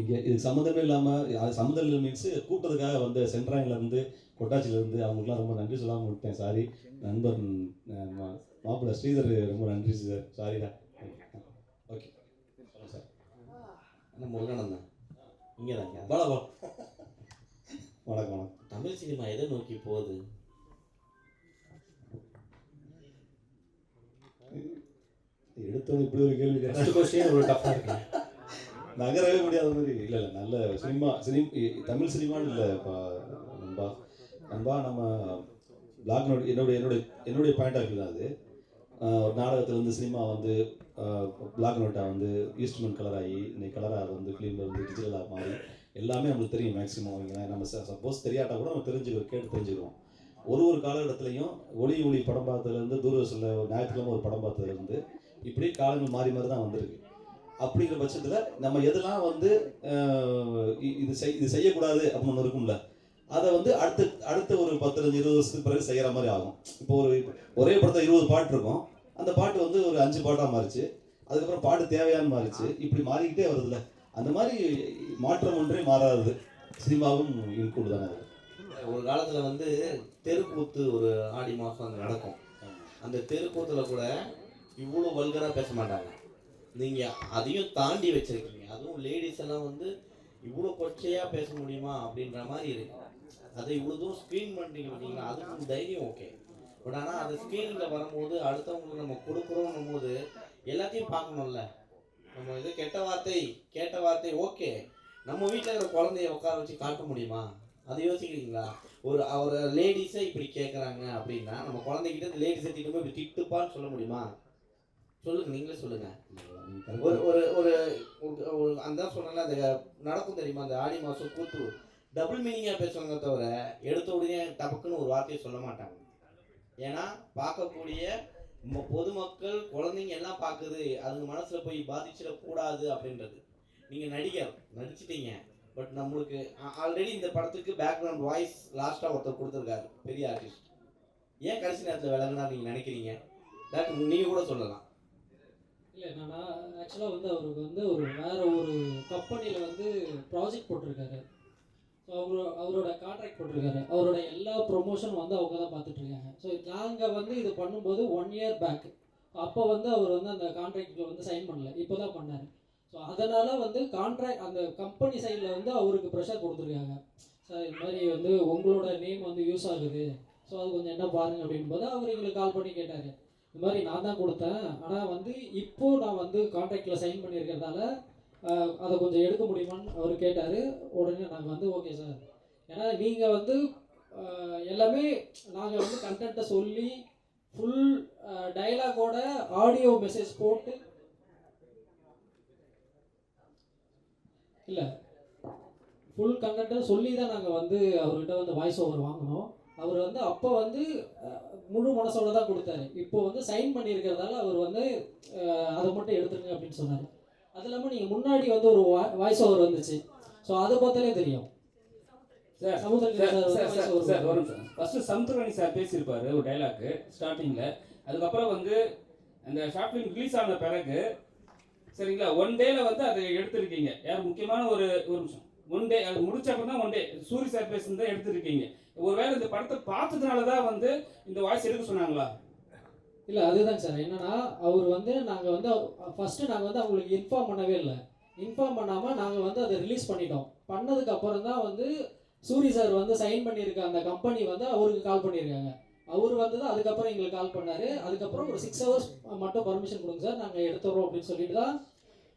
இங்கே இது சம்மந்தமே இல்லாமல் அது சம்மந்தம் இல்லை மீன்ஸு கூப்பிட்டதுக்காக வந்த சென்ட்ராயிலேருந்து கொட்டாச்சிலேருந்து அவங்களுக்குலாம் ரொம்ப நன்றி சொல்லாமல் விட்டேன். சாரி. நண்பர் மாப்பிள்ளை ஸ்ரீதர் ரொம்ப நன்றி சார். சாரிடா. Okay sir. நம்ம முருகானந்தன் இங்கே தாங்க. வணக்கம் வணக்கம். தமிழ் சினிமா எதை நோக்கி போகுது? எடுத்தோன்னு இப்படி ஒரு கேள்வி ஃபர்ஸ்ட் கொஸ்டின் ஒரு டஃப்பாக இருக்கு. நகரவே முடியாத மாதிரி. இல்லை நல்ல தமிழ் சினிமான்னு இல்லை நண்பா. நண்பா நம்ம பிளாக் நோட் என்னுடைய பாயிண்ட் ஆஃப் வியூ தான் அது. ஒரு நாடகத்தில் வந்து சினிமா வந்து பிளாக் நோட்டாக வந்து ஈஸ்ட்மென்ட் கலராகி இன்னைக்கு கலராக வந்து ஃபிலிமில் வந்து டிஜிட்டலாக மாறி எல்லாமே நம்மளுக்கு தெரியும் மேக்ஸிமம். அவங்க நம்ம சப்போஸ் தெரியாட்டா கூட நம்ம கேட்டு தெரிஞ்சுக்கிறோம். ஒரு காலகட்டத்துலையும் ஒளி படம் பார்த்ததுலேருந்து தூரதர்ஷனில் ஒரு ஞாயிற்றுக்கிழமை ஒரு படம் பார்த்ததுலேருந்து இப்படி காலங்கள் மாறி தான் வந்திருக்கு. அப்படிங்கிற பட்சத்தில் நம்ம எதெல்லாம் வந்து இது செய்யக்கூடாது அப்படின்னு ஒன்று இருக்கும்ல, அதை வந்து அடுத்த ஒரு 10-20 வருஷத்துக்கு பிறகு செய்கிற மாதிரி ஆகும். இப்போ ஒரே படத்தில் 20 பாட்டு இருக்கும். அந்த பாட்டு வந்து ஒரு 5 பாட்டாக மாறிச்சு. அதுக்கப்புறம் பாட்டு தேவையான்னு மாறிச்சு. இப்படி மாறிக்கிட்டே வருதுல்ல. அந்த மாதிரி மாற்றம் ஒன்றே மாறாது. சினிமாவும் இன்க்ளூட் தானே. ஒரு காலத்தில் வந்து தெருக்கூத்து ஒரு ஆடி மாதம் அங்கே நடக்கும். அந்த தெருக்கூத்தில் கூட இவ்வளோ வல்கராக பேச மாட்டாங்க. நீங்கள் அதையும் தாண்டி வச்சுருக்கீங்க. அதுவும் லேடிஸ் எல்லாம் வந்து இவ்வளோ கொச்சையாக பேச முடியுமா அப்படின்ற மாதிரி இருக்கு. அதை இவ்வளோ தூரம் ஸ்க்ரீன் பண்ணுறீங்க பார்த்தீங்களா, அதுக்கு தைரியம் ஓகே. பட் ஆனால் அது ஸ்க்ரீனில் வரும்போது அடுத்தவங்களுக்கு நம்ம கொடுக்குறோம் போது எல்லாத்தையும் பார்க்கணும்ல. நம்ம இது கேட்ட வார்த்தை ஓகே. நம்ம வீட்டில் இருக்கிற குழந்தைய உட்கார வச்சு காட்ட முடியுமா? அதை யோசிக்கிறீங்களா? ஒரு லேடிஸை இப்படி கேட்குறாங்க அப்படின்னா நம்ம குழந்தைகிட்ட இந்த லேடிஸை திட்டு போய் இப்படி திட்டுப்பான்னு சொல்ல முடியுமா? சொல்லுங்க, நீங்களே சொல்லுங்க. ஒரு அந்த சொன்னால அந்த நடக்கும் தெரியுமா, அந்த ஆடி மாதம் கூத்து டபுள் மீனிங்காக பேசுவாங்க தவிர எடுத்த உடனே டபக்குன்னு ஒரு வார்த்தையை சொல்ல மாட்டாங்க. ஏன்னா பார்க்கக்கூடிய பொதுமக்கள் குழந்தைங்க எல்லாம் பார்க்குது, அதுங்க மனசில் போய் பாதிச்சிடக்கூடாது அப்படின்றது. நீங்கள் நடிச்சிட்டீங்க. பட் நம்மளுக்கு ஆல்ரெடி இந்த படத்துக்கு பேக்ரவுண்ட் வாய்ஸ் லாஸ்ட்டாக ஒருத்தர் கொடுத்துருக்காரு, பெரிய ஆர்டிஸ்ட். ஏன் கடைசி நேரத்தில் விளங்குனா நீங்கள் நினைக்கிறீங்க? டாக்டர் நீங்கள் கூட சொல்லலாம். இல்லை, என்னன்னா ஆக்சுவலாக வந்து அவருக்கு வந்து வேறு ஒரு கம்பெனியில் வந்து ப்ராஜெக்ட் போட்டிருக்காரு. ஸோ அவரோட கான்ட்ராக்ட் போட்டிருக்காரு. அவரோட எல்லா ப்ரொமோஷன் வந்து அவங்க தான் பார்த்துட்ருக்காங்க. ஸோ நாங்கள் வந்து இது பண்ணும்போது 1 year பேக் அப்போ வந்து அவர் வந்து அந்த கான்ட்ராக்டில் வந்து சைன் பண்ணல, இப்போ தான் பண்ணார். ஸோ அதனால் வந்து அந்த கம்பெனி சைடில் வந்து அவருக்கு ப்ரெஷர் கொடுத்துருக்காங்க. சார் இது மாதிரி வந்து உங்களோட நேம் வந்து யூஸ் ஆகுது, ஸோ அது கொஞ்சம் என்ன பாருங்கள் அப்படின்போது அவர் எங்களுக்கு கால் பண்ணி கேட்டார். இது மாதிரி நான் தான் கொடுத்தேன், ஆனால் வந்து இப்போது நான் வந்து கான்ட்ராக்டில் சைன் பண்ணியிருக்கிறதால அதை கொஞ்சம் எடுக்க முடியுமான்னு அவர் கேட்டார். உடனே நாங்கள் வந்து ஓகே சார், ஏன்னா நீங்கள் வந்து எல்லாமே நாங்கள் வந்து கண்டென்ட்டை சொல்லி ஃபுல் டைலாகோட ஆடியோ மெசேஜ் போட்டு இல்லை ஃபுல் கண்டென்ட்டை சொல்லி தான் நாங்கள் வந்து அவர்கிட்ட வந்து வாய்ஸ் ஓவர் வாங்கினோம். அவர் வந்து அப்போ வந்து முழு மனசோட தான் கொடுத்தாரு. இப்போ வந்து சைன் பண்ணியிருக்கிறதால அவர் வந்து அதை மட்டும் எடுத்துருங்க அப்படின்னு சொன்னார். அது இல்லாமல் நீங்கள் முன்னாடி வந்து ஒரு வாய்ஸ் ஓவர் வந்துச்சு, ஸோ அதை பார்த்தாலே தெரியும். சார் சார் ஒரு ஃபஸ்ட்டு சமுத்திரகனி சார் பேசியிருப்பார் ஒரு டைலாக்கு ஸ்டார்டிங்கில். அதுக்கப்புறம் வந்து அந்த ஷார்ட் ஃபிலிம் ரிலீஸ் ஆன பிறகு சரிங்களா 1 day வந்து அதை எடுத்திருக்கீங்க. யார் முக்கியமான ஒரு நிமிஷம் 1 day அது முடிச்சப்போ தான் 1 day சூரி சார் பேசுனதை எடுத்திருக்கீங்க. ஒருவேளை இந்த படத்தை பார்த்ததுனால தான் வந்து இந்த வாய்ஸ் எடுக்க சொன்னாங்களா? இல்லை, அதுதாங்க சார். என்னன்னா அவர் வந்து நாங்கள் வந்து ஃபஸ்ட்டு நாங்கள் வந்து அவங்களுக்கு இன்ஃபார்ம் பண்ணவே இல்லை. இன்ஃபார்ம் பண்ணாமல் நாங்கள் வந்து அதை ரிலீஸ் பண்ணிட்டோம். பண்ணதுக்கு அப்புறம் தான் வந்து சூரி சார் வந்து சைன் பண்ணியிருக்க அந்த கம்பெனி வந்து அவருக்கு கால் பண்ணியிருக்காங்க. அவர் வந்து தான் அதுக்கப்புறம் எங்களுக்கு கால் பண்ணார். அதுக்கப்புறம் ஒரு 6 hours மட்டும் பர்மிஷன் கொடுங்க சார், நாங்கள் எடுத்துறோம் அப்படின்னு சொல்லிட்டு தான்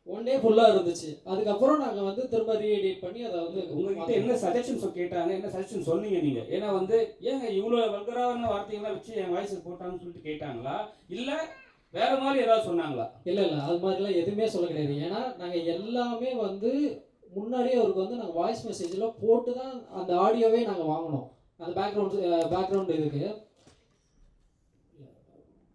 1 day ஃபுல்லாக இருந்துச்சு. அதுக்கப்புறம் நாங்கள் வந்து திரும்ப ரீஎடிட் பண்ணி அதை வந்து உங்ககிட்ட என்ன சஜஷன்ஸ் கேட்டாங்க, என்ன சஜஷன் சொன்னீங்க நீங்கள்? ஏன்னா வந்து ஏங்க இவ்வளோ வல்கரான வார்த்தைகள்லாம் வச்சு என் வாய்ஸ் போட்டாங்கன்னு சொல்லிட்டு கேட்டாங்களா, இல்லை வேற மாதிரி ஏதாவது சொன்னாங்களா? இல்லை அது மாதிரிலாம் எதுவுமே சொல்ல கிடையாது. ஏன்னா நாங்கள் எல்லாமே வந்து முன்னாடியே அவருக்கு வந்து நாங்கள் வாய்ஸ் மெசேஜில் போட்டு தான் அந்த ஆடியோவே நாங்கள் வாங்கினோம். அந்த பேக்ரவுண்டு இதுக்கு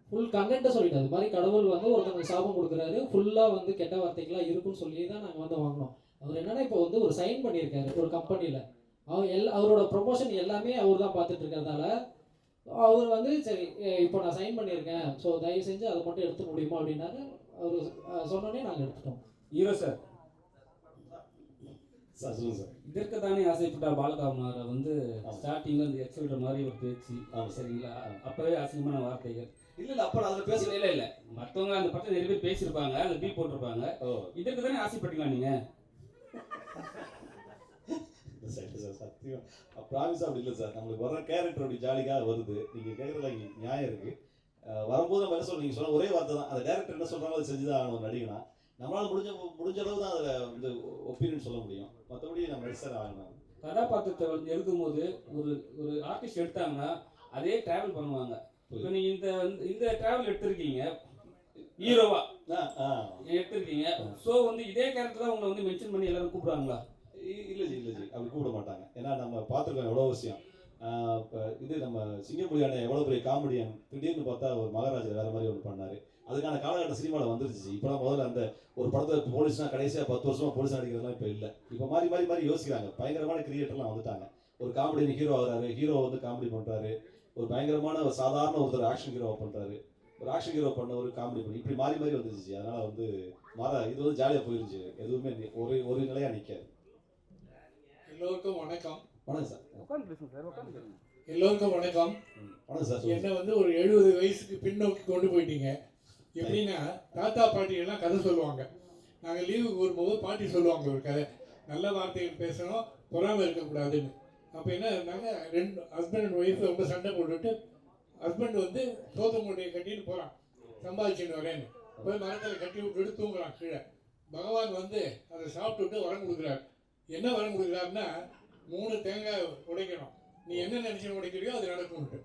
ஃபுல் கண்டென்ட்டை சொல்லிட்டு அது மாதிரி கடவுள் வந்து ஒருத்தவங்க சாபம் கொடுக்குறாரு, ஃபுல்லாக வந்து கெட்ட வார்த்தைகள்லாம் இருக்குன்னு சொல்லி தான் நாங்கள் வந்து வாங்கினோம். அவர் என்னென்னா இப்போ வந்து ஒரு சைன் பண்ணியிருக்காரு ஒரு கம்பெனியில். அவரோட ப்ரொமோஷன் எல்லாமே அவர் தான் பார்த்துட்டு இருக்கிறதால அவர் வந்து சரி இப்போ நான் சைன் பண்ணியிருக்கேன், ஸோ தயவு செஞ்சு அதை மட்டும் எடுத்து முடியுமா அப்படின்னாரு. அவர் சொன்னோன்னே நாங்கள் எடுத்துட்டோம். ஹீரோ சார் சார் சொல்லுங்கள் சார். இதற்கு தானே ஆசைப்பட்டார் பாலகுமாரை வந்து ஆமா. ஸ்டார்டிங்கில் இந்த எக்ஸல்ற மாதிரி ஒரு பேச்சு ஆமா. சரிங்களா, அப்போவே அசிங்கமான வார்த்தைகள். இல்லை அப்புறம் அதில் பேச இல்லை மற்றவங்க அந்த படத்தை நிறைய பேர் பேசியிருப்பாங்க, அதில் பீ போட்டிருப்பாங்க. இதற்கு தானே ஆசைப்பட்டீங்களா நீங்கள்? சார் சத்தியம் ப்ராமிஸ் அப்படி இல்லை சார். நம்மளுக்கு வர கேரக்டர் அப்படி ஜாலிக்காக வருது. நீங்கள் கேட்குறதுல நியாயம் இருக்குது. வரும்போது நம்ம என்ன சொல்ல, நீங்கள் சொன்ன ஒரே வார்த்தை தான், அந்த டேரக்டர் என்ன சொல்கிறாங்களோ அதை செஞ்சு தான் ஆகணும் நடிகனா. நம்மளால் முடிஞ்ச அளவு தான் அதில் வந்து ஒப்பீனியன் சொல்ல முடியும். மற்றபடி நம்ம நடிச்சார் ஆகணும். கதாபாத்திரத்தை வந்து எடுக்கும்போது ஒரு ஆர்டிஸ்ட் எடுத்தாங்கன்னா அதே ட்ராவல் பண்ணுவாங்க. இப்போ நீங்கள் இந்த ட்ராவல் எடுத்திருக்கீங்க, ஹீரோவா எடுத்திருக்கீங்க. ஸோ வந்து இதே கேரக்டர் தான் உங்களை வந்து மென்ஷன் பண்ணி எல்லாரும் கூப்பிடுவாங்களா? இல்லை ஜி அப்படி கூப்பிட மாட்டாங்க. ஏன்னா நம்ம பார்த்துருக்கோம் எவ்வளோ விஷயம். இப்போ இது நம்ம சிங்கப்புலியான எவ்வளோ பெரிய காமெடியன், திடீர்னு பார்த்தா ஒரு மகாராஜா வேறு மாதிரி ஒன்று பண்ணார். அதுக்கான காலகட்டம் சினிமாவில் வந்துருச்சு. இப்போலாம் முதல்ல அந்த ஒரு படத்தை போலீஸ்னா கடைசியாக 10 வருஷமாக போலீஸ் நடிக்கிறதுலாம் இப்போ இல்லை. இப்போ மாறி யோசிக்கிறாங்க. பயங்கரமான கிரியேட்டர்லாம் வந்துட்டாங்க. ஒரு காமெடியன் ஹீரோ ஆகிறாரு, ஹீரோ வந்து காமெடி பண்ணுறாரு. ஒரு பயங்கரமான ஒரு சாதாரண ஒருத்தர் ஆக்ஷன் ஹீரோவை பண்ணுறாரு, ஒரு ஆக்ஷன் ஹீரோ பண்ண ஒரு காமெடி பண்ணி இப்படி மாறி வந்துருச்சு. அதனால் வந்து இது வந்து ஜாலியாக போயிருந்துச்சு. எதுவுமே ஒரு நிலையாக நிற்காது. எல்லோருக்கும் வணக்கம். வணக்கம் சார். எல்லோருக்கும் வணக்கம். வணக்கம் சார். என்ன வந்து ஒரு 70 வயசுக்கு பின்னோக்கி கொண்டு போயிட்டீங்க. எப்படின்னா தாத்தா பாட்டி எல்லாம் கதை சொல்லுவாங்க. நாங்கள் லீவுக்கு வரும்போது பாட்டி சொல்லுவாங்க ஒரு கதை, நல்ல வார்த்தைகள் பேசணும், பொறாமல் இருக்கக்கூடாதுன்னு. அப்போ என்ன இருந்தாங்க, 2 ஹஸ்பண்ட் அண்ட் ஒய்ஃப் ரொம்ப சண்டை போட்டுட்டு ஹஸ்பண்ட் வந்து சோத்த மூட்டையை கட்டிட்டு போகிறான், சம்பாதிச்சுன்னு வரேன்னு போய் மரத்தில் கட்டி விட்டுட்டு தூங்குறான் கீழே. பகவான் வந்து அதை சாப்பிட்டுட்டு வரம் கொடுக்குறாரு. என்ன வரம் கொடுக்குறாருன்னா 3 தேங்காய் உடைக்கணும், நீ என்ன நினச்சி உடைக்கிறியோ அது நடக்கும்ட்டு.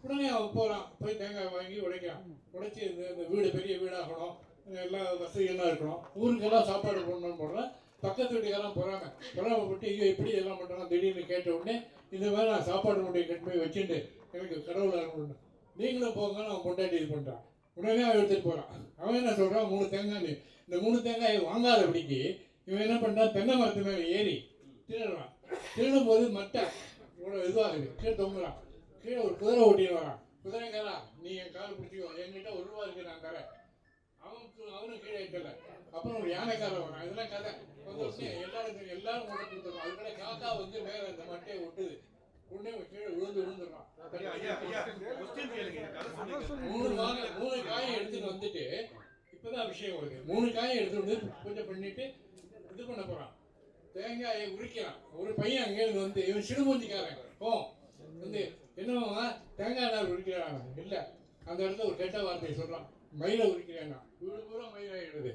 உடனே அவன் போகிறான், போய் தேங்காய் வாங்கி உடைக்கிறான். உடைச்சி இந்த வீடு பெரிய வீடாகணும், எல்லா வசதிகள்லாம் இருக்கணும், ஊருக்கெல்லாம் சாப்பாடு போடணும்னு போடுறேன். பக்கத்து வீட்டுக்கெல்லாம் பொறாமப்பட்டு ஐயோ எப்படி எல்லாம் பண்ணுறான் திடீர்னு கேட்ட உடனே இந்த மாதிரி நான் சாப்பாடு முட்டையை கட்டி போய் வச்சுட்டு எனக்கு கடவுள் அனுப்பணும், நீங்களும் போங்கன்னு அவன் பொண்டாட்டி இது பண்ணுறான். உடனே அவன் எடுத்துகிட்டு போகிறான். அவன் என்ன சொல்கிறான், 3 தேங்காய். இந்த 3 தேங்காயை வாங்காதபடிக்கு இவன் என்ன பண்ணுறான், தென்னை மரத்து மேலே ஏறி திருடுறான். திருடும் போது மட்டை இதுவாகுது, கீழே தொங்குறான். கீழே ஒரு குதிரை ஓட்டின்னு வரான். குதிரைக்காரா நீ என் கால் பிடிச்சிக்கோ, என்கிட்ட 1 ரூபா இருக்கு நான் தரேன். அவனும் கீழே இருக்கல. அப்புறம் ஒரு யானைக்காரன் வரான். இதெல்லாம் கதை வந்து எல்லாரும் கொண்டு கொடுத்துருவான். அதுக்கட காக்கா வந்து மேலே இந்த மட்டையை ஒட்டுது, உடனே கீழே விழுந்துடுறான். 3 காயை எடுத்துட்டு வந்துட்டு இப்பதான் விஷயம் வருது. 3 காயை எடுத்துட்டு வந்து பூஜை பண்ணிட்டு இது பண்ண போறான். தேங்காயை உரிக்கிறான். ஒரு பையன் அங்கேருந்து வந்து இவன் சிடுமூஞ்சிக்காரன் வந்து என்னவா தேங்காய் நாள் உரிக்கிறான். இல்லை, அந்த இடத்துல ஒரு கெட்ட வார்த்தையை சொல்றான், மயிலை உரிக்கிறான். வீடு பூரா மயிலாயிடுது.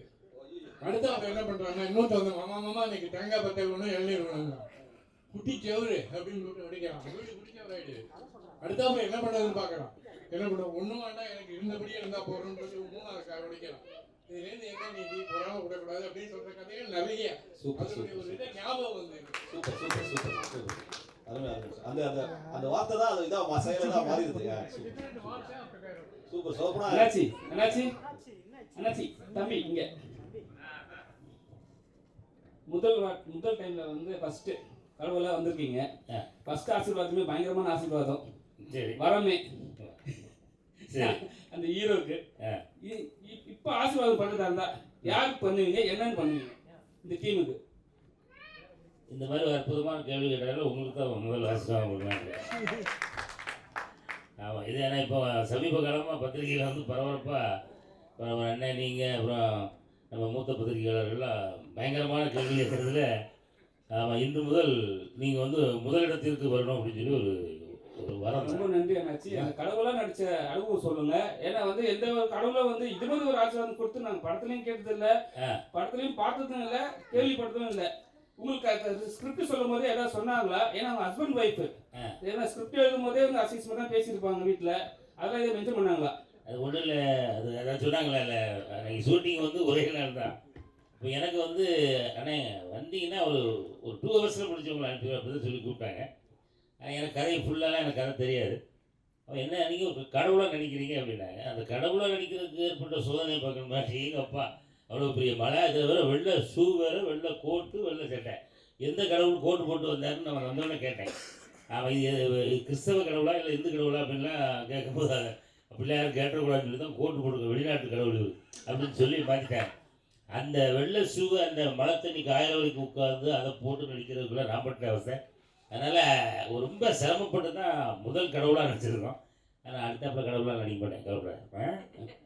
அடுத்த அவன் என்ன பண்றான்னா இன்னொருத்த வந்து மாமா இன்னைக்கு தேங்காய் பத்தை வேணும், இளநீர் வேணுங்க, குட்டி செவரு அப்படின்னு சொல்லிட்டு உடைக்கிறான். வீடு குடிச்சவராயிடுது. அடுத்தாப்புல என்ன பண்றதுன்னு பாக்குறான். என்ன பண்ணுவோம், ஒன்றும் வேண்டாம் எனக்கு இருந்தபடியே இருந்தா போறோம்னு சொல்லி 3ஆவது காய் உடைக்கிறான். இதுலேருந்து என்ன நீ பொறாம விடக்கூடாது அப்படின்னு சொல்ற கதைகள் நிறைய. ஒரு இதை ஞாபகம் வந்து அந்த அந்த வார்த்தை தான் அது இதாக செயலாக மாறி இருக்கு. சூப்பர் சோப்பனா. அண்ணாச்சி தம்பி இங்க முதல் டைம்ல வந்து ஃபர்ஸ்ட் கடவுளா வந்திருக்கீங்க. ஃபர்ஸ்ட் ஆசீர்வாதமே பயங்கரமான ஆசீர்வாதம். சரி வரமே அந்த ஹீரோக்கு இப்போ ஆசீர்வாதம் பண்ணுறதா இருந்தா யாருக்கு பண்ணுவீங்க, என்னன்னு பண்ணுவீங்க இந்த டீமுக்கு? இந்த மாதிரி ஒரு அற்புதமான கேள்வி கேட்டாலும் உங்களுக்கு தான் முதல் ஆசீர்வாதம் பண்ணுவாங்க. ஆமாம், இது ஏன்னா இப்போ சமீப காலமாக பத்திரிகையில் வந்து பரபரப்பாக அண்ணன் நீங்கள் அப்புறம் நம்ம மூத்த பத்திரிகையாளர்கள்லாம் பயங்கரமான கேள்வி கேட்குறதுல ஆமாம், இன்று முதல் நீங்கள் வந்து முதலிடத்திற்கு வரணும் அப்படின்னு சொல்லி ஒரு வரம். ரொம்ப நன்றி அண்ணாச்சி. அந்த கடவுளாக நடித்த அனுபவம் சொல்லுங்க. ஏன்னா வந்து எந்த ஒரு கடவுளை வந்து இது மாதிரி ஒரு ஆசீர்வாதம் கொடுத்து நாங்கள் படத்துலையும் கேட்டதில்லை, படத்துலையும் பார்த்ததும் இல்லை, கேள்விப்பட்டதும் இல்லை. உங்களுக்கு ஸ்கிரிப்ட் சொல்லும் போதே ஏதாவது சொன்னாங்களா? ஏன்னா அவங்க ஹஸ்பண்ட் ஒய்ஃபு, ஏன்னா ஸ்கிரிப்ட் எழுதும் போதே வந்து அசிஸ்மாக தான் பேசியிருப்பாங்க வீட்டில், அதெல்லாம் இதை மென்ஷன் பண்ணாங்களா? அது ஒன்றும் இல்லை, அது அதான் சொன்னாங்களா இல்லை, அன்றைக்கி ஷூட்டிங் வந்து ஒரே நாள் தான். இப்போ எனக்கு வந்து அண்ணே வந்தீங்கன்னா ஒரு 2 ஹவர்ஸில் முடிச்சவங்களை அனுப்பி அப்படி சொல்லி கூப்பிட்டாங்க. எனக்கு கதை ஃபுல்லாலாம் எனக்கு கதை தெரியாது. அவன் என்ன நீங்கள் ஒரு கடவுளாக நடிக்கிறீங்க அப்படின்னாங்க. அந்த கடவுளாக நடிக்கிறதுக்கு ஏற்பட்ட சோதனை பார்க்கணும் மாதிரி எங்கள் அப்பா அவ்வளோ பெரிய மழை, இதில் வேறு வெள்ளை ஷூ வேறு, வெள்ளை கோட்டு, வெள்ளை சட்டை. எந்த கடவுள் கோட்டு போட்டு வந்தாருன்னு நான் வந்தோடனே கேட்டேன். அவன் இது கிறிஸ்தவ கடவுளா இல்லை இந்து கடவுளா அப்படின்லாம் கேட்கும்போது அப்படிலாம் யாரும் கேட்டக்கூடாதுன்னு சொல்லி தான் கோட்டு போட்டுக்க வெளிநாட்டு கடவுள் அப்படின்னு சொல்லி மாற்றிட்டாங்க. அந்த வெள்ளை ஷூவை அந்த மழை தண்ணி காயிற வரைக்கும் உட்காந்து அதை போட்டு நடிக்கிறதுக்குள்ள நான் பட்ட அவஸ்தை. அதனால் ரொம்ப சிரமப்பட்டு தான் முதல் கடவுளாக நடிச்சிருக்கோம். ஆனால் அடுத்தாப்புல கடவுளாக நடிக்க மாட்டேன், கவலைப்படாத.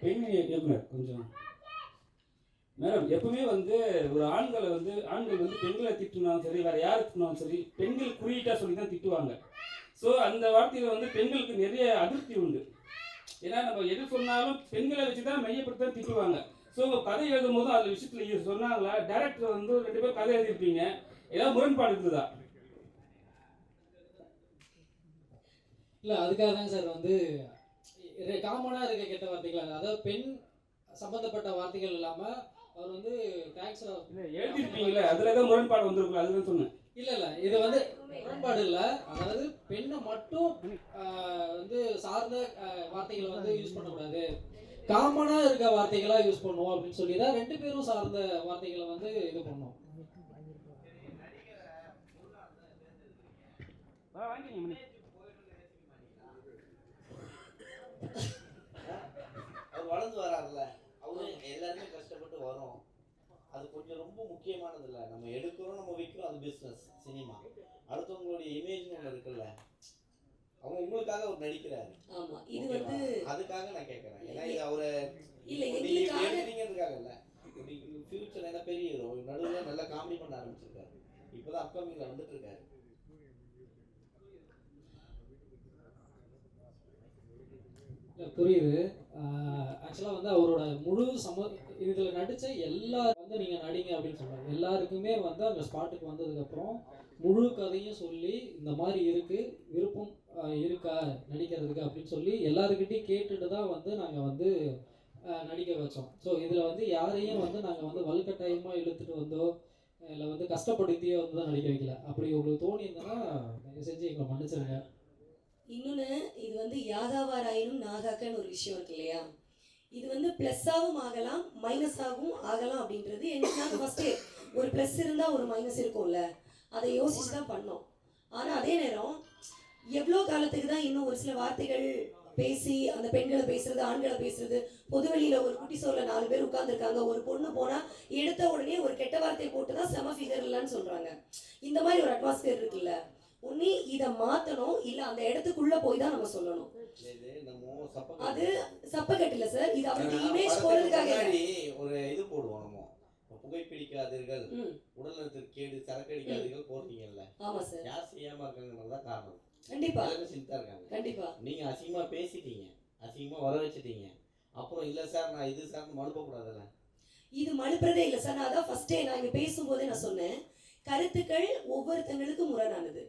பெண் இயக்குனர் கொஞ்சம் மேடம், எப்பவுமே வந்து ஒரு ஆண்கள் வந்து பெண்களை திட்டுனாலும் சரி, வேற யார் திட்டினாலும் சரி, பெண்கள் குறியீட்டாக சொல்லி தான் திட்டுவாங்க. ஸோ அந்த வார்த்தையில் வந்து பெண்களுக்கு நிறைய அதிருப்தி உண்டு. ஏன்னா நம்ம எது சொன்னாலும் பெண்களை வச்சு தான் மையப்படுத்தி தான் திட்டுவாங்க. ஸோ கதை எழுதும் போது அந்த விஷயத்தில் இது சொன்னாங்களா, டேரக்டர் வந்து 2 பேர் கதை எழுதியிருப்பீங்க, ஏதாவது முரண்பாடு இருக்குதா? இல்லை, அதுக்காக தான் சார் வந்து காமனாக இருக்க கெட்ட வார்த்தைகள், அதாவது பெண் சம்மந்தப்பட்ட வார்த்தைகள் இல்லாமல் அவர் வந்து தேங்க்ஸ் எழுதியிருப்பீங்களே, அதில் ஏதாவது முரண்பாடு வந்துருக்குல்ல, அதுதான் சொன்னேன். இல்லை இது வந்து முரண்பாடு இல்லை. அதாவது பெண்ணை மட்டும் வந்து சார்ந்த வார்த்தைகளை வந்து யூஸ் பண்ணக்கூடாது, காமனாக இருக்க வார்த்தைகளாக யூஸ் பண்ணுவோம் அப்படின்னு சொல்லி தான் 2 பேரும் சார்ந்த வார்த்தைகளை வந்து இது பண்ணோம். அவர் வளர்ந்து வராருல்ல, அவரு எல்லாருமே கஷ்டப்பட்டு வரோம். அது கொஞ்சம் ரொம்ப முக்கியமானது இல்லை. நம்ம எடுக்கிறோம், நம்ம விற்கிறோம், அது பிஸ்னஸ். சினிமா அடுத்தவங்களுடைய இமேஜ் ஒன்று இருக்குல்ல, அவங்க உங்களுக்காக அவர் நடிக்கிறாரு. ஆமா, இது வந்து அதுக்காக நான் கேட்கறேன். ஏன்னா இது அவரை இல்ல எங்களுக்காக எடுக்கிறதுக்காக இல்லை, ஃபியூச்சர் என்ன பெரிய ஹீரோ, நடுவில் நல்லா காமெடி பண்ண ஆரம்பிச்சிருக்காரு. இப்போதான் அப்கமிங்ல வந்துட்டு இருக்காரு. புரியுது. ஆக்சுவலாக வந்து அவரோட முழு இதில் நடித்த எல்லாரும் வந்து நீங்கள் நடிங்க அப்படின்னு சொல்கிறாங்க. எல்லாருக்குமே வந்து அங்கே ஸ்பாட்டுக்கு வந்ததுக்கப்புறம் முழு கதையும் சொல்லி இந்த மாதிரி இருக்குது, விருப்பம் இருக்கா நடிக்கிறதுக்கு அப்படின்னு சொல்லி எல்லாருக்கிட்டையும் கேட்டுட்டு தான் வந்து நாங்கள் வந்து நடிக்க வச்சோம். ஸோ இதில் வந்து யாரையும் வந்து நாங்கள் வந்து வலுக்கட்டாயமாக இழுத்துட்டு வந்தோ இல்லை வந்து கஷ்டப்படுத்தியோ வந்து தான் நடிக்க வைக்கல. அப்படி உங்களுக்கு தோணி இருந்ததுன்னா தயவு செஞ்சு எங்களை மன்னிச்சிருங்க. இன்னொன்று, இது வந்து யாகாவாராயினும் நாகாக்கன்னு ஒரு விஷயம் இருக்கு இல்லையா, இது வந்து ப்ளஸ்ஸாகவும் ஆகலாம் மைனஸாகவும் ஆகலாம் அப்படின்றது எங்களுக்கு நாங்கள் ஃபஸ்ட்டு ஒரு ப்ளஸ் இருந்தால் ஒரு மைனஸ் இருக்கும்ல, அதை யோசிச்சு தான் பண்ணோம். ஆனால் அதே நேரம் எவ்வளோ காலத்துக்கு தான் இன்னும் ஒரு சில வார்த்தைகள் பேசி அந்த பெண்களை பேசுறது, ஆண்களை பேசுறது, பொதுவெளியில் ஒரு குட்டி சோரில் 4 பேர் உட்காந்துருக்காங்க, ஒரு பொண்ணு போனால் எடுத்த உடனே ஒரு கெட்ட வார்த்தையை போட்டு தான் செம ஃபிகர் இல்லைன்னு சொல்கிறாங்க. இந்த மாதிரி ஒரு அட்மாஸ்பியர் இருக்குல்ல, ஒண்ணு இதை மாற்றணும், இல்லை அந்த இடத்துக்குள்ளே போய் தான் நம்ம சொல்லணும். அது சப்பக்கட்டு இல்லை சார், இது அவருக்கு இமேஜ் போகிறதுக்காக ஒரு இது போடுவோம். நம்ம புகைப்பிடிக்காதீர்கள், உடல் நலத்திற்கு கேடு, சரக்கடிக்காதீர்கள் போட்டீங்கல்ல. ஆமா சார், யார் செய்யாம இருக்காங்கன்றதுதான் காரணம். கண்டிப்பா சிந்தா இருக்காங்க. கண்டிப்பா நீங்க அசிங்கமா பேசிட்டீங்க, அசிங்கமா வர வச்சுட்டீங்க, அப்புறம் இல்ல சார் நான் இது சார் மழுப்ப கூடாதுல்ல. இது மழுப்புறதே இல்லை சார். நான் அதான் ஃபர்ஸ்டே நான் இங்க பேசும்போதே நான் சொன்னேன், கருத்துக்கள் ஒவ்வொருத்தங்களுக்கும் முரணானது.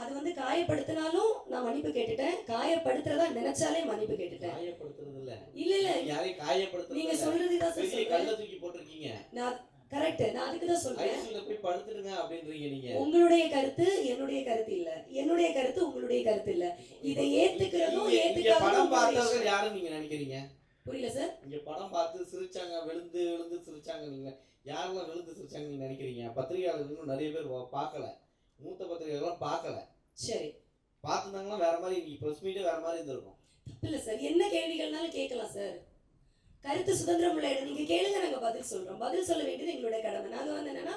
அது வந்து காயப்படுத்தினாலும் நான் மன்னிப்பு கேட்டுட்டேன், காயப்படுத்துறதா நினைச்சாலே மன்னிப்பு கேட்டுட்டேன். காயப்படுத்துறது இல்ல, இல்ல இல்ல யாரையும் காயப்படுத்துறது நீங்க சொல்றதுதான் சார் சொல்றேன். கல்ல தூக்கி போட்டுருக்கீங்க. நான் கரெக்ட், நான் அதுக்கு தான் சொல்றேன். ஐசியூல போய் படுத்துடுங்க அப்படின்றீங்க நீங்க. உங்களுடைய கருத்து என்னுடைய கருத்து இல்ல, என்னுடைய கருத்து உங்களுடைய கருத்து இல்ல. இதை ஏத்துக்கிறதும் ஏத்துக்காததும் படம் பார்த்தவங்க யாரும் நீங்க நினைக்கிறீங்க? புரியல சார். இங்க படம் பார்த்து சிரிச்சாங்க, விழுந்து விழுந்து சிரிச்சாங்க, நீங்க யாரெல்லாம் விழுந்து சிரிச்சாங்க நீங்க நினைக்கிறீங்க? பத்திரிகையாளர்கள் இன்னும் நிறைய பேர் பார்க்கல, மூத்த பத்திரிகையாளர்கள் பார்க்கல. சரி, பார்த்துருந்தாங்கன்னா வேற மாதிரி, இன்னைக்கு ப்ரெஸ் மீட்டே வேற மாதிரி இருந்திருக்கும். தப்பில்ல சார், என்ன கேள்விகள்னாலும் கேட்கலாம் சார். கருத்து சுதந்திரம் உள்ள இடம், நீங்க கேளுங்க, நாங்க பதில் சொல்றோம். பதில் சொல்ல வேண்டியது எங்களுடைய கடமை. நாங்க வந்து என்னன்னா,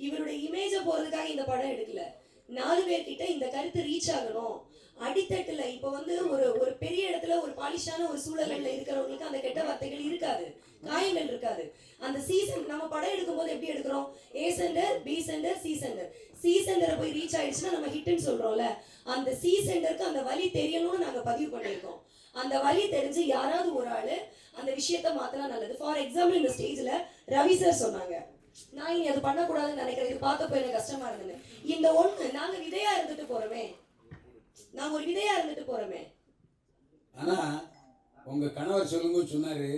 இவருடைய இமேஜை போறதுக்காக இந்த படம் எடுக்கல. 4 பேர்கிட்ட இந்த கருத்து ரீச் ஆகணும். அடித்தட்டுல இப்போ வந்து ஒரு பெரிய இடத்துல ஒரு பாலிஷான ஒரு சூழல்ல இருக்கிறவங்களுக்கு அந்த கெட்ட வார்த்தைகள் இருக்காது, காயங்கள் இருக்காது. அந்த சீசன் நம்ம படம் எடுக்கும் போது எப்படி எடுக்கிறோம், A centre, B centre, C centre. C சென்டரை போய் ரீச் ஆயிடுச்சுன்னா நம்ம ஹிட்னு சொல்றோம்ல, அந்த C சென்டருக்கு அந்த வலி தெரியணும்னு நாங்க பதிவு பண்ணியிருக்கோம். அந்த வலி தெரிஞ்சு யாராவது ஒரு ஆளு அந்த விஷயத்த மாத்தினா நல்லது. ஃபார் எக்ஸாம்பிள் இந்த ஸ்டேஜ்ல ரவி சார் சொன்னாங்க, நான் இனி அது பண்ணக்கூடாதுன்னு நினைக்கிறேன், இது பார்த்தப்போ எனக்கு கஷ்டமா இருந்தது. இந்த ஒண்ணு நாங்க விதையா இருந்துட்டு போறோமே, நாங்க ஒரு விதையா இருந்துட்டு போறோமே. ஆனா உங்க கணவர் சொல்லுங்க சொன்னாரு,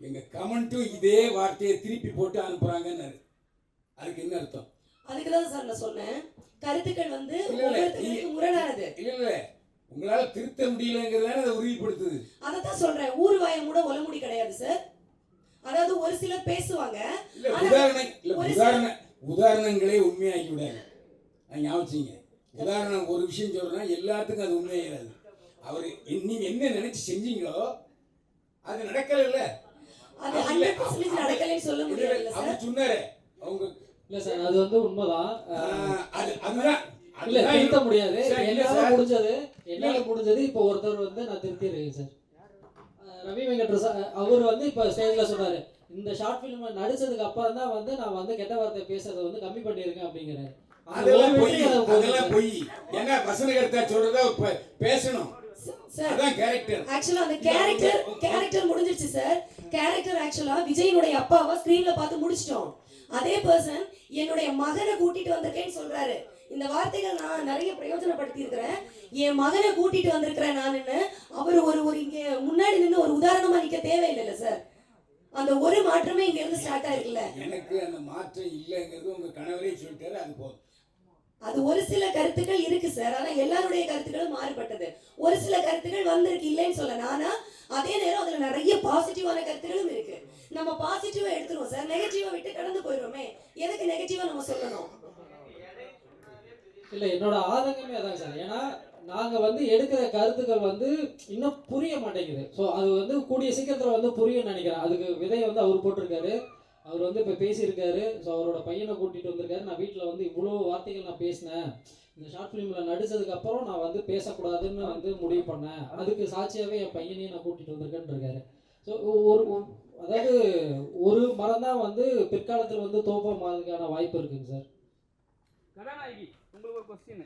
எங்க கமெண்ட்டும் இதே வார்த்தையை திருப்பி போட்டு அனுப்புறாங்கன்னு. அதுக்கு என்ன அர்த்தம்? அதுக்குதான் சார் நான் சொன்னேன், கருத்துக்கள் வந்து ஒவ்வொருத்தருக்கு முரணானது. இல்ல உங்களால திருத்த முடியலங்கிறதான அதை உறுதிப்படுத்துது. அதைத்தான் சொல்றேன், ஊர் வாயம் கூட ஒலமுடி கிடையாது சார். அதாவது ஒரு சிலர் பேசுவாங்க, உதாரணங்களே உண்மையாக்கி விடாது. ஞாபகம், உதாரணம் ஒரு விஷயம் சொல்றேன்னா எல்லாத்துக்கும் அது உண்மையாகாது. அவர் நீங்க என்ன நினைச்சு செஞ்சீங்களோ அது நடக்கல. அது 100% நடக்கலைன்னு சொல்ல முடியாதுல்ல சார். அவர் சொன்னாரு அவங்க இல்லை சார் அது வந்து உண்மைதான். அதுதான் இல்ல திருத்த முடியாது. சார், இல்ல என்னால சார். முடிஞ்சது இப்போ ஒருத்தர் வந்து நான் திருத்திடுறேன் சார். ரவி வெங்கட் அவர் வந்து இப்போ ஸ்டேஜில் சொன்னார், இந்த ஷார்ட் ஃபிலிம் நடிச்சதுக்கு அப்புறம் தான் வந்து நான் வந்து கெட்ட வார்த்தை பேசுறதை வந்து கம்மி பண்ணியிருக்கேன் அப்படிங்கிறாரு. அதெல்லாம் பொய். ஏன்னா வசனகர்த்தா சொல்றத பேசணும். சார் அதான் கேரக்டர். ஆக்சுவலா அந்த கேரக்டர் முடிஞ்சிருச்சு சார். கேரக்டர் ஆக்சுவலா விஜயனுடைய அப்பாவை ஸ்கிரீன்ல பார்த்து முடிச்சிட்டோம். அதே பர்சன் என்னுடைய மகனை கூட்டிட்டு வந்திருக்கேன்னு சொல்றாரு. இந்த வார்த்தைகள் நான் நிறைய பிரயோஜனப்படுத்தி இருக்கிறேன். என் மகனை கூட்டிட்டு வந்திருக்கிறேன் நானுன்னு அவர் ஒரு இங்க முன்னாடி நின்று ஒரு உதாரணமா நிக்க தேவையில்லைல்ல சார். அந்த ஒரு மாற்றமே இங்க இருந்து ஸ்டார்ட் ஆயிருக்குல்ல. எனக்கு அந்த மாற்றம் இல்லைங்கிறது உங்க கணவரே சொல்லிட்டாரு. அது போதும். அது ஒரு சில கருத்துக்கள் இருக்கு சார். ஆனா எல்லாருடைய கருத்துக்களும் மாறுபட்டது. ஒரு சில கருத்துக்கள் வந்திருக்கு இல்லைன்னு சொல்ல. ஆனா அதே நேரம் அதுல நிறைய பாசிட்டிவான கருத்துக்களும் இருக்கு. நம்ம பாசிட்டிவா எடுத்துருவோம் சார். நெகட்டிவா விட்டு கடந்து போயிடுவோமே. எதுக்கு நெகட்டிவா நம்ம சொல்லணும்? இல்லை என்னோட ஆதங்கமே அதான் சார். ஏன்னா நாங்கள் வந்து எடுக்கிற கருத்துக்கள் வந்து இன்னும் புரிய மாட்டேங்குது. ஸோ அது வந்து கூடிய சீக்கிரத்தில் வந்து புரியும்னு நினைக்கிறேன். அதுக்கு விதையை வந்து அவர் போட்டிருக்காரு. அவர் வந்து இப்போ பேசியிருக்காரு. ஸோ அவரோட பையனை கூட்டிகிட்டு வந்திருக்காரு. நான் வீட்டில் வந்து இவ்வளோ வார்த்தைகள் நான் பேசினேன். இந்த ஷார்ட் ஃபிலிமில் நடித்ததுக்கப்புறம் நான் வந்து பேசக்கூடாதுன்னு வந்து முடிவு பண்ணேன். அதுக்கு சாட்சியாகவே என் பையனையும் நான் கூட்டிகிட்டு வந்திருக்கேன்னு இருக்காரு. ஸோ அதாவது ஒரு மரம் தான் வந்து பிற்காலத்தில் வந்து தோப்பமாறதுக்கான வாய்ப்பு இருக்குங்க சார். கதாநாயகி, உங்களுக்கு ஒரு கொஸ்டின்.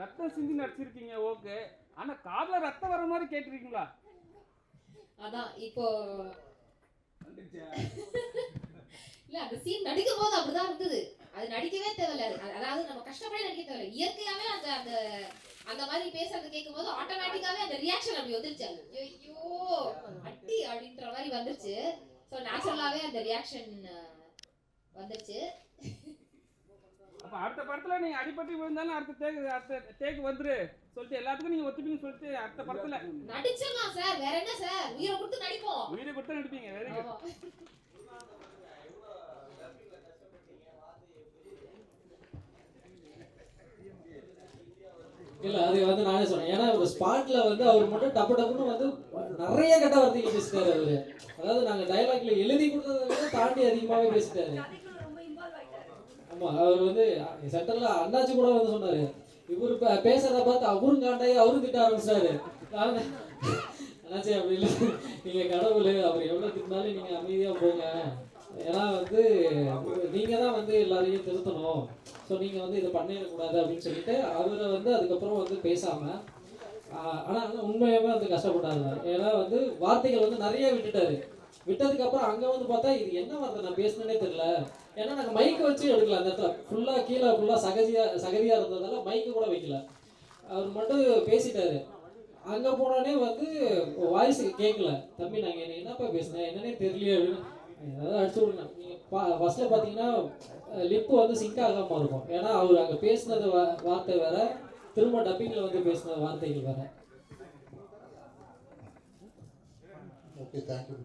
ரத்தம் சிந்தி நடிச்சிருக்கீங்க ஓகே, ஆனா காதுல ரத்தம் வர மாதிரி கேட்டிருக்கீங்களா? அதான் இப்போ இல்ல அந்த சீன் நடிக்கும் போது அப்படிதான் இருந்தது. அது நடிக்கவே தேவையில்ல. அதாவது நம்ம கஷ்டப்பட நடிக்க தேவையில்ல. இயற்கையாவே அந்த அந்த அந்த மாதிரி பேசுறது கேட்கும் போது ஆட்டோமேட்டிக்காவே அந்த ரியாக்ஷன் அப்படி வந்துருச்சு. ஐயோ அட்டி அப்படின்ற மாதிரி வந்துருச்சு. ஸோ நேச்சுரலாவே அந்த ரியாக்ஷன் வந்துருச்சு. அப்ப அடுத்த படத்துல நீங்க அடிபட்டு விழுந்தாலும் அடுத்த டேக் வந்துரு சொல்லிட்டு எல்லாத்துக்கும் நீங்க ஒத்துப்பீங்க சொல்லிட்டு அடுத்த படத்துல நடிச்சிடலாம் சார். வேற என்ன சார், உயிரை கொடுத்து நடிப்போம். உயிரை கொடுத்து நடிப்பீங்க. Very good. இல்லை அது வந்து நானே சொன்னேன். ஏன்னா ஒரு ஸ்பாட்ல வந்து அவர் மட்டும் டப்புன்னு வந்து நிறைய கெட்ட வார்த்தைகள் பேசிட்டாரு அவரு. அதாவது நாங்கள் டைலாக்ல எழுதி கொடுத்ததை விட தாண்டி அதிகமாகவே பேசிட்டாரு. ஆமா அவர் வந்து சென்டர்ல அண்ணாச்சி கூட வந்து சொன்னாரு, இவரு பேசுறத பார்த்து அவரும் காண்டாயி அவரும் திட்ட ஆரம்பிச்சாரு. அண்ணாச்சி அப்படி இல்லை, நீங்க கடவுள், அவர் எவ்வளவு திட்டினாலும் நீங்க அமைதியா போங்க. ஏன்னா வந்து நீங்க தான் வந்து எல்லாரையும் திருத்தணும். ஸோ நீங்கள் வந்து இதை பண்ணிடக்கூடாது அப்படின்னு சொல்லிட்டு அவரை வந்து அதுக்கப்புறம் வந்து பேசாமல் ஆனால் உண்மையாகவே வந்து கஷ்டப்பட்டாங்க. ஏன்னா வந்து வார்த்தைகள் வந்து நிறைய விட்டதுக்கப்புறம் அங்கே வந்து பார்த்தா இது என்ன வார்த்தை நான் பேசினேனே தெரியல. ஏன்னா நாங்கள் மைக்கை வச்சு எடுக்கல. அந்த இடத்துல ஃபுல்லாக கீழே ஃபுல்லாக சகதியாக இருந்ததால மைக்கு கூட வைக்கல. அவர் மட்டும் பேசிட்டாரு. அங்கே போனோடனே வந்து வாய்ஸ் கேட்கல. தம்பி நாங்கள் என்னப்பா பேசினேன் என்னன்னே தெரியலையே அப்படின்னு ஏதாவது அடிச்சு விடுங்க. நீங்கள் ஃபஸ்ட்டில் பார்த்தீங்கன்னா லிப்பு வந்து சிங்க் ஆகாமல் இருக்கும். ஏன்னா அவர் அங்கே பேசினது வார்த்தை வேற, திரும்ப டப்பிங்கில் வந்து பேசின வார்த்தைகள் வேற. Okay, thank you.